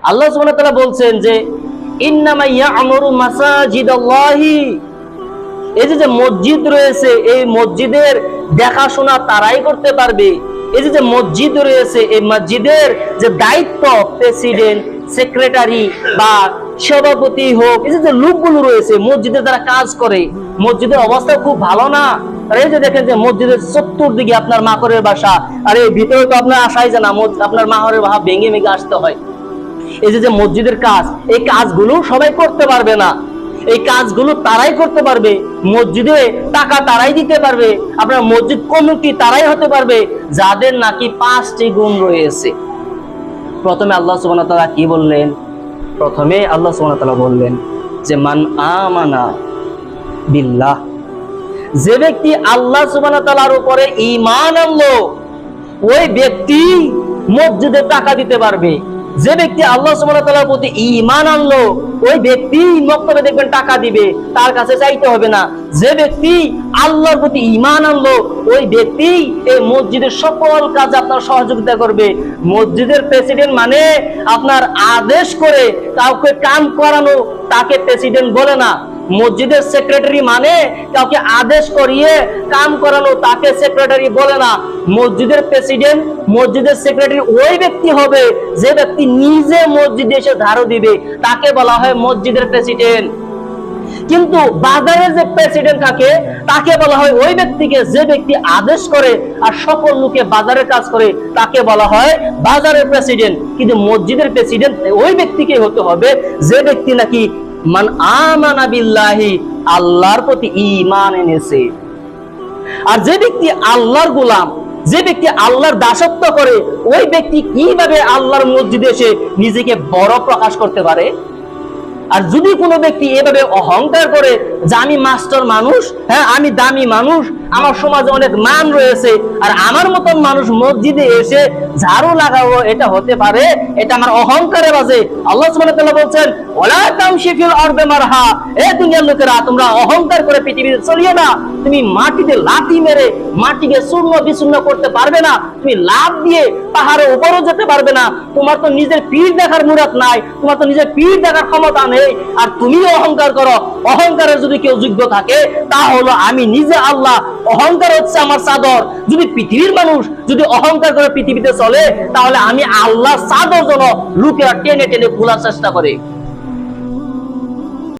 আল্লাহ সুবহানাহু ওয়া তাআলা বলছেন যে ইন্নামা ইয়া'মুরু মাসাজিদাল্লাহি, এই যে মসজিদ রয়েছে এই মসজিদের দেখাশোনা তারাই করতে পারবে। এই যে মসজিদ রয়েছে এই মসজিদের যে দায়িত্ব প্রেসিডেন্ট, সেক্রেটারি বা সভাপতি হোক, এই যে লোকগুলো রয়েছে মসজিদে যারা কাজ করে, মসজিদের অবস্থা খুব ভালো না। আর এই যে দেখেন যে মসজিদের চতুর্দিকে আপনার মাকড়ের বাসা, আর এই ভিতরে তো আপনার আসাই যায় না, আপনার মাহরের বাহা ভেঙে ভেঙে আসতে হয়। এই যে মসজিদের কাজ, এই কাজগুলো সবাই করতে পারবে না, এই কাজগুলো তারাই করতে পারবে, মসজিদে টাকা তারাই দিতে পারবে, আপনার মসজিদ কমিটি তারাই হতে পারবে যাদের নাকি 5টি গুণ রয়েছে। প্রথমে আল্লাহ সুবহানাহু ওয়া তাআলা কি বললেন? প্রথমে আল্লাহ সুবহানাহু ওয়া তাআলা বললেন যে মান আমানা বিল্লাহ, যে ব্যক্তি আল্লাহ সুবহানাহু ওয়া তাআলার উপরে ঈমান আনলো ওই ব্যক্তি মসজিদে টাকা দিতে পারবে। যে ব্যক্তি আল্লাহ সুবহানাহু ওয়া তাআলার প্রতি ঈমান আনলো ওই ব্যক্তি মক্তবে দেখবেন টাকা দিবে, তার কাছে চাইতে হবে না। যে ব্যক্তি আল্লাহর প্রতি ঈমান আনলো ওই ব্যক্তি এই মসজিদের সকল কাজে আপনার সহযোগিতা করবে। মসজিদের প্রেসিডেন্ট মানে আপনার আদেশ করে কাউকে কাম করানো, তাকে প্রেসিডেন্ট বলে না। মসজিদের সেক্রেটারি মানে কাউকে আদেশ করিয়ে কাম করানো, তাকে সেক্রেটারি বলে না। মসজিদের প্রেসিডেন্ট, মসজিদের সেক্রেটারি ওই ব্যক্তি হবে যে ব্যক্তি নিজে মসজিদে এসে ঝাড়ু দিবে, তাকে বলা হয় মসজিদের প্রেসিডেন্ট। কিন্তু বাজারের যে প্রেসিডেন্ট থাকে তাকে বলা হয় ওই ব্যক্তিকে যে ব্যক্তি আদেশ করে আর সকল লোকে বাজারের কাজ করে, তাকে বলা হয় বাজারের প্রেসিডেন্ট। কিন্তু মসজিদের প্রেসিডেন্ট ওই ব্যক্তিকে হতে হবে যে ব্যক্তি নাকি মান আমানা বিল্লাহি, আল্লাহর প্রতি ঈমান এনেছে। আর যে ব্যক্তি আল্লাহর গোলাম, যে ব্যক্তি আল্লাহর দাসত্ব করে, ওই ব্যক্তি কিভাবে আল্লাহর মসজিদে এসে নিজেকে বড় প্রকাশ করতে পারে? আর যদি কোনো ব্যক্তি এভাবে অহংকার করে যে আমি মাস্টার মানুষ, হ্যাঁ আমি দামি মানুষ, আমার সমাজে অনেক মান রয়েছে, আর আমার মতন মানুষ মসজিদে এসে ঝাড়ু লাগাবো, এটা হতে পারে? এটা আমার অহংকারে বাজে। আল্লাহ সুবহানাহু ওয়া তাআলা বলছেন ওয়ালা তামশি ফিল আরদি মারহা, এ দুনিয়ার লোকেরা তোমরা অহংকার করে পৃথিবীতে চলিও না। তুমি মাটিতে লাথি মেরে মাটিকে চূর্ণ বিচূর্ণ করতে পারবে না, তুমি লাফ দিয়ে পাহাড়ের উপরও যেতে পারবে না। তোমার তো নিজের পীর দেখার মুরাদ নাই, তোমার তো নিজের পীর দেখার ক্ষমতা নেই, আর তুমিও অহংকার করো। অহংকারের যদি কেউ যোগ্য থাকে তা হলো আমি নিজে আল্লাহ। অহংকার হচ্ছে আমার চাদর। যদি পৃথিবীর মানুষ যদি অহংকার করে পৃথিবীতে চলে, তাহলে আমি আল্লাহ চাদর যেন লোকেরা টেনে টেনে খোলার চেষ্টা করে।